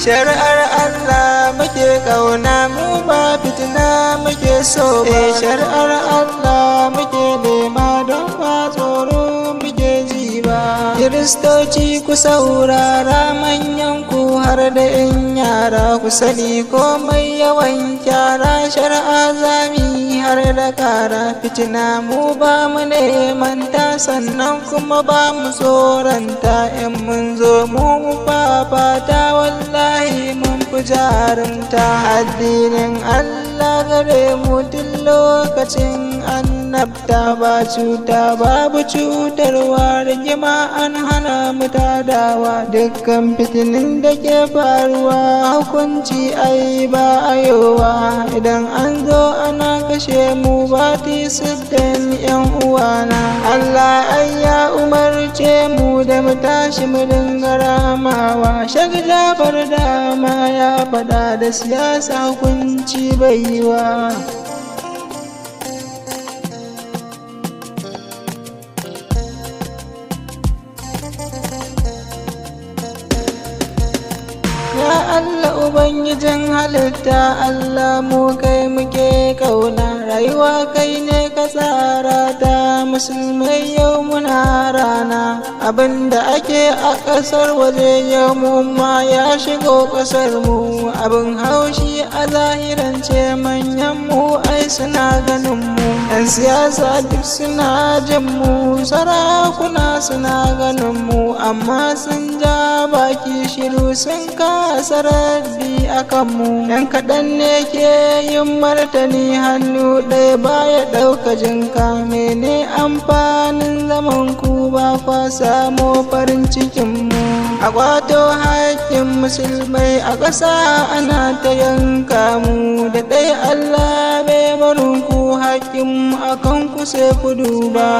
shari'ar Allah muke ƙauna mu ba fitina muke so ba. Shari'ar Allah muke nema don ba tsoro muke ji ba. Kiristoci ku saurara manyan ku har da 'yan yara ku sani komai yawan kyara shari'a zami har da kara. Fitina mu ba mu neman ta sannan kuma ba mu tsoranta. In mun zo mu fafata wallahi mun fi jarumta. Addinin Allah gare mu tun lokacin annabta ba cuta babu cutarwa rigima an hana mu tadawa. Dukkan fitinin da ke faruwa hukunci ai ba ayowa. Idan an zo ana kashe mu ba tisiddan 'yan uwana. Allah ai ya umarce mu da mu tashi mu dinga ramawa. Shek Jafar dama ya faɗa da siyasa hukunci bai yi wa. Ya Allah Ubangijin halitta Allah mu kai muke ƙauna. Rayuwa kai ne ka tsara ta musulmai yau muna rana. Abinda ake a ƙasar waje yau mu ma ya shigo ƙasar mu. Abin haushi a zahirance manyan mu ai suna ganin mu. 'Yan siyasa duk suna jin mu, sarakuna suna ganin mu, amma sun ja baki shiru sun kasa raddi akan mu. 'Yan kaɗan ne ke yin martani hannu ɗaya baya ɗauka jinka. Mene amfanin zaman ku ba kwa samo farin cikin mu? A kwato haƙƙin musulmai a ƙasa ana ta yanka mu. Da ɗai Allah bai barin ku haƙƙin mu akan ku sai ku duba.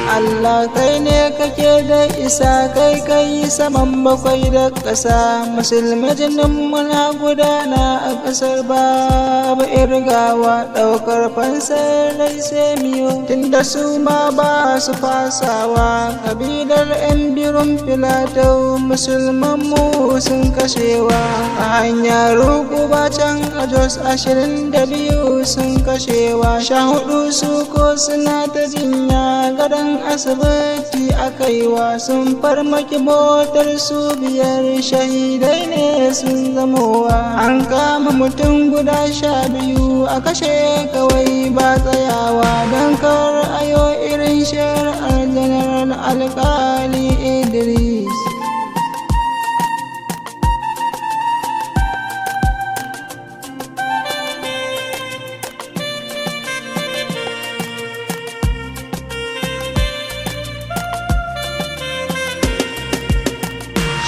Allah kai ne kake da isa, kai kai saman bakwai da ƙasa. Musulmi jinin muna gudana a ƙasar babu irgawa. Ɗaukar fansar rai sai miyo tunda su ma ba su fasawa. Kabilar 'yan birnin Filatau musulman mu sun kashewa. A hanyar Rukuba can a Jos 22 sun kashewa. 14 su ko suna ta jinya gadon asibiti akaiwa. Sun farmaki motar su 5 shahidai ne sun zamowa. An kama mutum guda 12 a kashe kawai ba tsayawa. Don kar ayo irin shari'ar General Alkali Idris.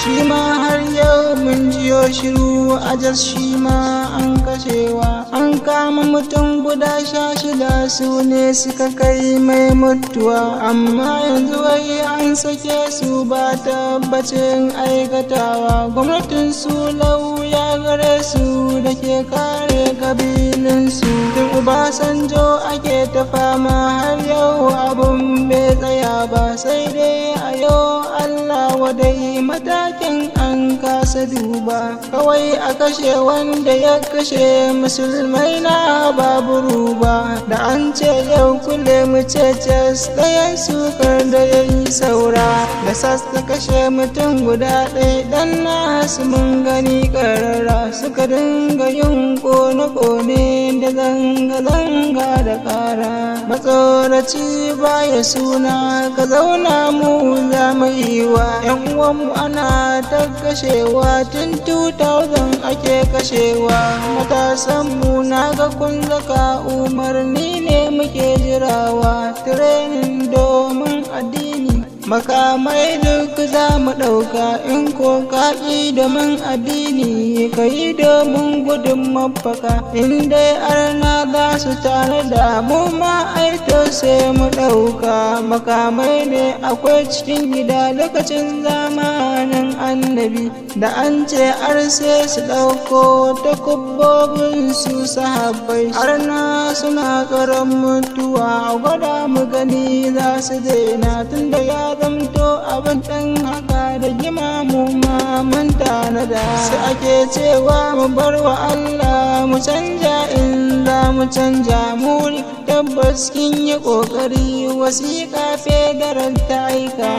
Shi ma har yau mun jiyo shiru a Jos shi ma an kashewa. An kama mutum guda 16 su ne suka kai mai mutuwa. Amma yanzu wai an sake su ba tabbacin aikatawa. Gwamnatin su lauya gare su da ke kare kabilinsu. Tun Obasanjo ake ta fama har yau abun bai tsaya ba. Sai dai a yau Allah wadai matakin an kasa duba. Kawai a kashe wanda ya kashe musulmai na babu ruba. Da an ce yau kule mu ce cas ɗayan sukar da ya yi saura. Da sas ta kashe mutum guda ɗaya dan nasu mun gani ƙarara. Suka dinga yin ƙone-ƙone da zanga-zanga da ƙara. Matsoraci baya suna ka zauna mu za mu yi wa. 'Yan uwanmu ana ta kashewa tun 2000 ake kashewa. Matasanmu na ga kun zaka umarni ne muke jirawa. Training domin addini makamai duk za mu ɗauka. In ko kaƙi domin addini ka yi domin gudun mafaka. In dai arna za su tare da mu ma aito sai mu ɗauka makamai ne akwai cikin gida lokacin zamanin annabi, da an ce arse su ɗauko takubbobin su sahabbai. Arna suna tsoron mutuwa, a gwada mu gani za su daina, tunda ya zamto abin ɗan haka da gima mu ma mun tanada. Sai ake cewa mu bar wa Allah mu canja in za mu canja muri. Tabbas kin yi ƙoƙari, wasiƙa federal ta aika.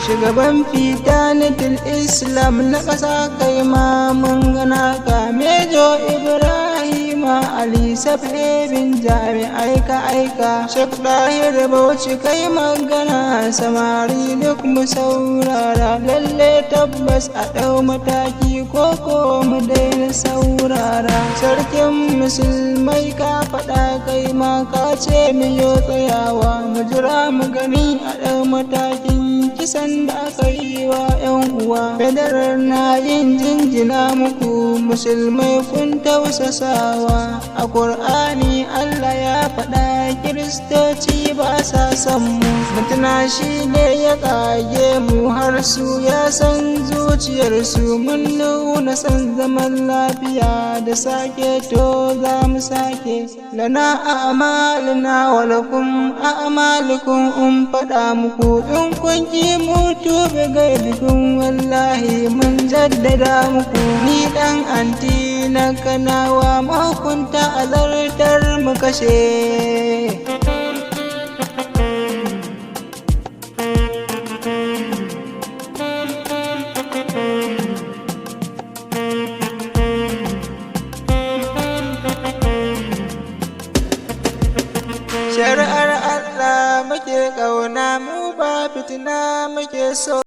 Shugaban fitanatul Islam na ƙasa kai ma mun gana ka, Mejo Ibrahim Ali Safe bin jami'ai ka aika. Sheikh Dahir Bauchi kai magana, samari duk mu saurara, lalle tabbas a ɗau mataki ko mu daina saurara. Sarkin musulmai ka faɗa kai ma ka ce mu yo tsayawa, mu jira mu gani a ɗau matakin kisan da aka yi wa 'yan uwa. Federal na yin jinjina muku, musulmai kun tausasawa. A Kur'ani Allah ya faɗa Kiristoci ba sa son mu, mutuna shi ne ya ƙage mu har su ya san zuciyarsu. Mun nuna san zaman lafiya da sake to za mu sake. Lana a'malina wa lakum a'malukum, faɗa muku in kun ki mutu bi gaibikun, wallahi mun jaddada muku. Ni ɗan anti na Kanawa, mahukunta azartar mu kashe. Shari'ar Allah muke ƙauna, mu ba fitina muke so.